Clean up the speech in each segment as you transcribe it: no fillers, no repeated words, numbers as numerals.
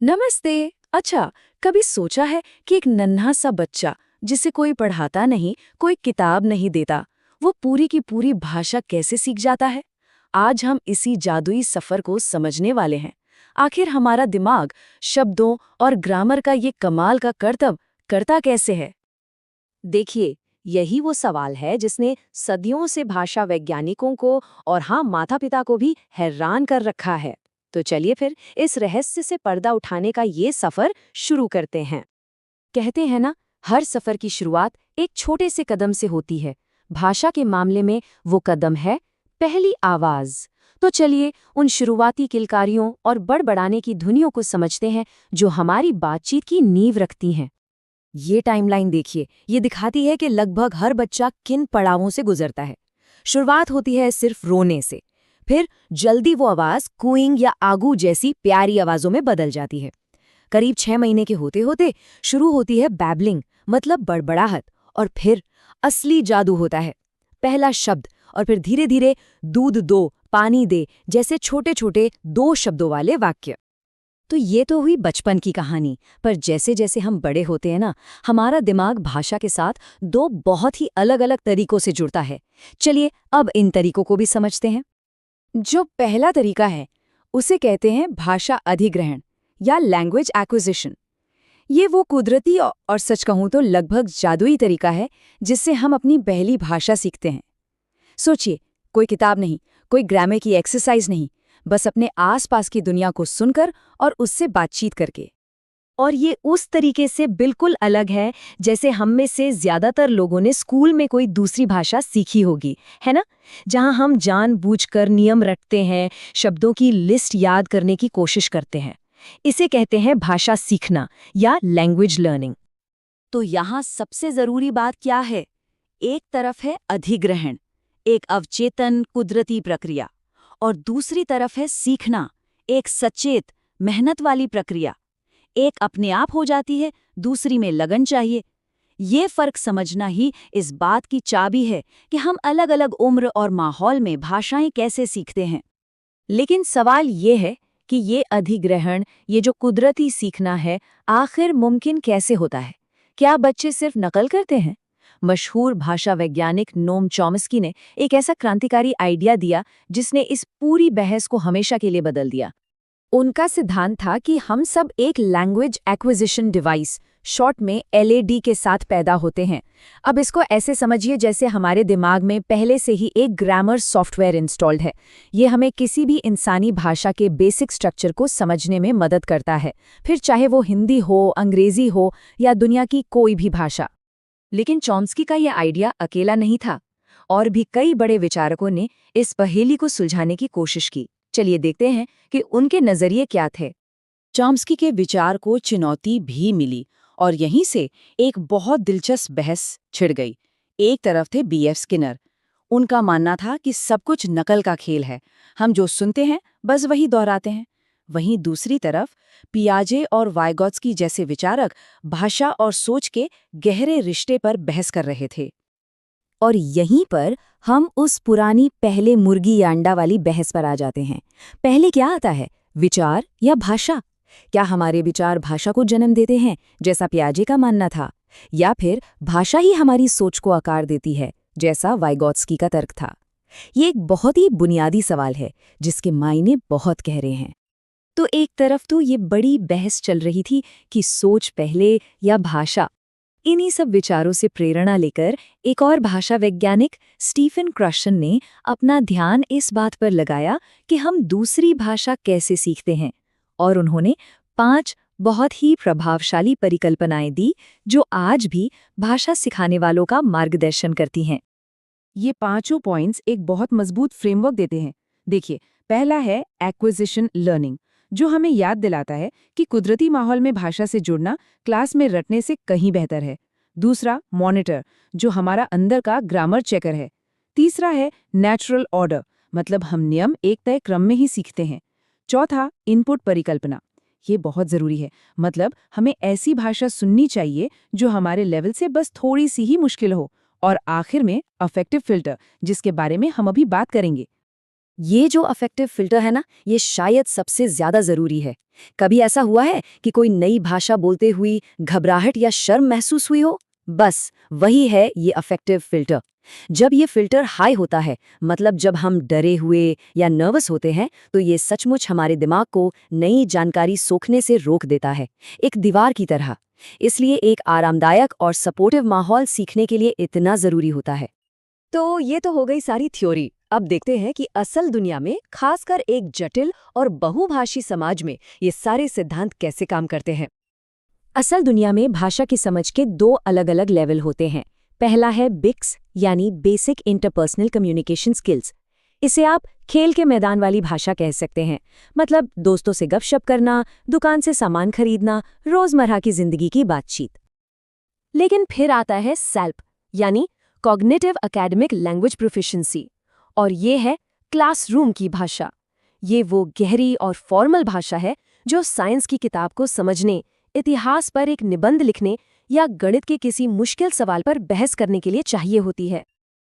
नमस्ते। अच्छा, कभी सोचा है कि एक नन्हा सा बच्चा जिसे कोई पढ़ाता नहीं, कोई किताब नहीं देता, वो पूरी की पूरी भाषा कैसे सीख जाता है? आज हम इसी जादुई सफर को समझने वाले हैं। आखिर हमारा दिमाग शब्दों और ग्रामर का ये कमाल का करतब करता कैसे है? देखिए, यही वो सवाल है जिसने सदियों से भाषा वैज्ञानिकों को और हाँ माता-पिता को भी हैरान कर रखा है। तो चलिए फिर इस रहस्य से पर्दा उठाने का ये सफर शुरू करते हैं। कहते हैं ना, हर सफर की शुरुआत एक छोटे से कदम से होती है। भाषा के मामले में वो कदम है पहली आवाज। तो चलिए उन शुरुआती किलकारियों और बड़बड़ाने की धुनियों को समझते हैं जो हमारी बातचीत की नींव रखती हैं। ये टाइमलाइन देखिए, ये दिखाती है कि लगभग हर बच्चा किन पड़ावों से गुजरता है। शुरुआत होती है सिर्फ रोने से, फिर जल्दी वो आवाज कूइंग या आगू जैसी प्यारी आवाजों में बदल जाती है। करीब 6 महीने के होते होते शुरू होती है बैबलिंग, मतलब बड़बड़ाहट, और फिर असली जादू होता है पहला शब्द, और फिर धीरे धीरे दूध दो, पानी दे जैसे छोटे छोटे 2 शब्दों वाले वाक्य। तो ये तो हुई बचपन की कहानी, पर जैसे जैसे हम बड़े होते हैं ना, हमारा दिमाग भाषा के साथ 2 बहुत ही अलग अलग तरीकों से जुड़ता है। चलिए अब इन तरीकों को भी समझते हैं। जो पहला तरीका है, उसे कहते हैं भाषा अधिग्रहण या लैंग्वेज एक्विजिशन। ये वो कुदरती और सच कहूं तो लगभग जादुई तरीका है जिससे हम अपनी पहली भाषा सीखते हैं। सोचिए, कोई किताब नहीं, कोई ग्रामर की एक्सरसाइज नहीं, बस अपने आसपास की दुनिया को सुनकर और उससे बातचीत करके। और ये उस तरीके से बिल्कुल अलग है जैसे हम में से ज्यादातर लोगों ने स्कूल में कोई दूसरी भाषा सीखी होगी, है ना? जहां हम जानबूझकर नियम रटते हैं, शब्दों की लिस्ट याद करने की कोशिश करते हैं। इसे कहते हैं भाषा सीखना या लैंग्वेज लर्निंग। तो यहाँ सबसे जरूरी बात क्या है? एक तरफ है अधिग्रहण, एक अवचेतन कुदरती प्रक्रिया, और दूसरी तरफ है सीखना, एक सचेत मेहनत वाली प्रक्रिया। एक अपने आप हो जाती है, दूसरी में लगन चाहिए। ये फर्क समझना ही इस बात की चाबी है कि हम अलग अलग उम्र और माहौल में भाषाएं कैसे सीखते हैं। लेकिन सवाल ये है कि ये अधिग्रहण, ये जो कुदरती सीखना है, आखिर मुमकिन कैसे होता है? क्या बच्चे सिर्फ नकल करते हैं? मशहूर भाषा वैज्ञानिक नोम चॉम्स्की ने एक ऐसा क्रांतिकारी आइडिया दिया जिसने इस पूरी बहस को हमेशा के लिए बदल दिया। उनका सिद्धांत था कि हम सब एक लैंग्वेज एक्विजिशन डिवाइस, शॉर्ट में LAD के साथ पैदा होते हैं। अब इसको ऐसे समझिए जैसे हमारे दिमाग में पहले से ही एक ग्रामर सॉफ्टवेयर इंस्टॉल्ड है। ये हमें किसी भी इंसानी भाषा के बेसिक स्ट्रक्चर को समझने में मदद करता है, फिर चाहे वो हिंदी हो, अंग्रेजी हो या दुनिया की कोई भी भाषा। लेकिन चॉम्स्की का यह आइडिया अकेला नहीं था, और भी कई बड़े विचारकों ने इस पहेली को सुलझाने की कोशिश की। चलिए देखते हैं कि उनके नजरिए क्या थे। चॉम्स्की के विचार को चुनौती भी मिली और यहीं से एक बहुत दिलचस्प बहस छिड़ गई। एक तरफ थे BF स्किनर। उनका मानना था कि सब कुछ नकल का खेल है, हम जो सुनते हैं बस वही दोहराते हैं। वहीं दूसरी तरफ पियाजे और वाइगॉत्स्की जैसे विचारक भाषा और सोच के गहरे रिश्ते पर बहस कर रहे थे। और यहीं पर हम उस पुरानी पहले मुर्गी या अंडा वाली बहस पर आ जाते हैं। पहले क्या आता है, विचार या भाषा? क्या हमारे विचार भाषा को जन्म देते हैं, जैसा पियाजे का मानना था, या फिर भाषा ही हमारी सोच को आकार देती है, जैसा वाइगॉत्स्की का तर्क था? ये एक बहुत ही बुनियादी सवाल है जिसके मायने बहुत गहरे हैं। तो एक तरफ तो ये बड़ी बहस चल रही थी कि सोच पहले या भाषा। इन्हीं सब विचारों से प्रेरणा लेकर एक और भाषा वैज्ञानिक स्टीफन क्रशन ने अपना ध्यान इस बात पर लगाया कि हम दूसरी भाषा कैसे सीखते हैं, और उन्होंने 5 बहुत ही प्रभावशाली परिकल्पनाएं दी जो आज भी भाषा सिखाने वालों का मार्गदर्शन करती हैं। ये पांचों पॉइंट्स एक बहुत मजबूत फ्रेमवर्क देते हैं। देखिए, पहला है एक्विजिशन लर्निंग, जो हमें याद दिलाता है कि कुदरती माहौल में भाषा से जुड़ना क्लास में रटने से कहीं बेहतर है। दूसरा, मॉनिटर, जो हमारा अंदर का ग्रामर चेकर है। तीसरा है नेचुरल ऑर्डर, मतलब हम नियम एक तय क्रम में ही सीखते हैं। चौथा, इनपुट परिकल्पना। ये बहुत ज़रूरी है, मतलब हमें ऐसी भाषा सुननी चाहिए जो हमारे लेवल से बस थोड़ी सी ही मुश्किल हो। और आखिर में अफेक्टिव फिल्टर, जिसके बारे में हम अभी बात करेंगे। ये जो अफेक्टिव फिल्टर है ना, ये शायद सबसे ज्यादा जरूरी है। कभी ऐसा हुआ है कि कोई नई भाषा बोलते हुए घबराहट या शर्म महसूस हुई हो? बस वही है ये अफेक्टिव फिल्टर। जब ये फिल्टर हाई होता है, मतलब जब हम डरे हुए या नर्वस होते हैं, तो ये सचमुच हमारे दिमाग को नई जानकारी सोखने से रोक देता है, एक दीवार की तरह। इसलिए एक आरामदायक और सपोर्टिव माहौल सीखने के लिए इतना जरूरी होता है। तो ये तो हो गई सारी थ्योरी। अब देखते हैं कि असल दुनिया में, खासकर एक जटिल और बहुभाषी समाज में, ये सारे सिद्धांत कैसे काम करते हैं। असल दुनिया में भाषा की समझ के दो अलग-अलग लेवल होते हैं। पहला है बिक्स, यानी बेसिक इंटरपर्सनल कम्युनिकेशन स्किल्स। इसे आप खेल के मैदान वाली भाषा कह सकते हैं, मतलब दोस्तों से गपशप करना, दुकान से सामान खरीदना, रोजमर्रा की जिंदगी की बातचीत। लेकिन फिर आता है सेल्प, यानी कॉग्निटिव एकेडमिक लैंग्वेज प्रोफिशिएंसी, और ये है क्लासरूम की भाषा। ये वो गहरी और फॉर्मल भाषा है जो साइंस की किताब को समझने, इतिहास पर एक निबंध लिखने या गणित के किसी मुश्किल सवाल पर बहस करने के लिए चाहिए होती है।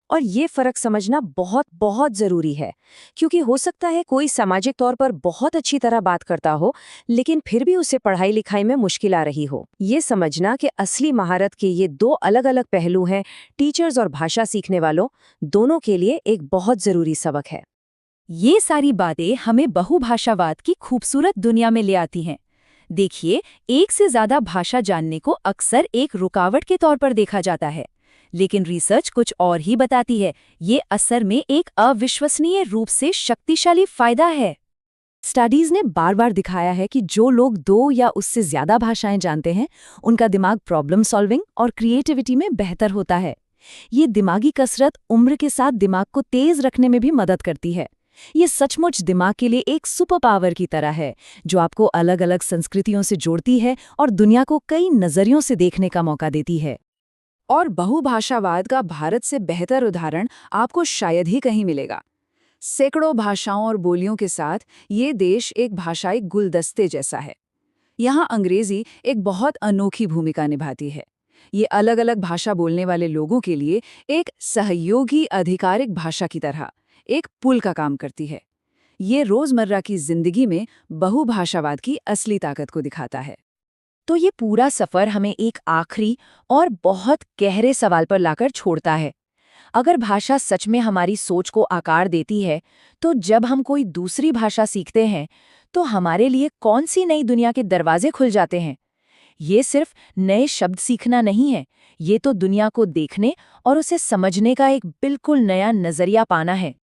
और ये फर्क समझना बहुत बहुत जरूरी है, क्योंकि हो सकता है कोई सामाजिक तौर पर बहुत अच्छी तरह बात करता हो, लेकिन फिर भी उसे पढ़ाई लिखाई में मुश्किल आ रही हो। ये समझना कि असली महारत के ये दो अलग अलग पहलू हैं, टीचर्स और भाषा सीखने वालों दोनों के लिए एक बहुत जरूरी सबक है। ये सारी बातें हमें बहुभाषावाद की खूबसूरत दुनिया में ले आती हैं। देखिए, एक से ज्यादा भाषा जानने को अक्सर एक रुकावट के तौर पर देखा जाता है, लेकिन रिसर्च कुछ और ही बताती है। ये असल में एक अविश्वसनीय रूप से शक्तिशाली फायदा है। स्टडीज ने बार बार दिखाया है कि जो लोग 2 या उससे ज्यादा भाषाएं जानते हैं, उनका दिमाग प्रॉब्लम सॉल्विंग और क्रिएटिविटी में बेहतर होता है। ये दिमागी कसरत उम्र के साथ दिमाग को तेज रखने में भी मदद करती है। ये सचमुच दिमाग के लिए एक सुपर पावर की तरह है, जो आपको अलग अलग संस्कृतियों से जोड़ती है और दुनिया को कई नजरियों से देखने का मौका देती है। और बहुभाषावाद का भारत से बेहतर उदाहरण आपको शायद ही कहीं मिलेगा। सैकड़ों भाषाओं और बोलियों के साथ ये देश एक भाषाई गुलदस्ते जैसा है। यहाँ अंग्रेजी एक बहुत अनोखी भूमिका निभाती है। ये अलग अलग भाषा बोलने वाले लोगों के लिए एक सहयोगी आधिकारिक भाषा की तरह एक पुल का काम करती है। ये रोजमर्रा की जिंदगी में बहुभाषावाद की असली ताकत को दिखाता है। तो ये पूरा सफर हमें एक आखिरी और बहुत गहरे सवाल पर लाकर छोड़ता है। अगर भाषा सच में हमारी सोच को आकार देती है, तो जब हम कोई दूसरी भाषा सीखते हैं, तो हमारे लिए कौन सी नई दुनिया के दरवाजे खुल जाते हैं? ये सिर्फ नए शब्द सीखना नहीं है, ये तो दुनिया को देखने और उसे समझने का एक बिल्कुल नया नजरिया पाना है।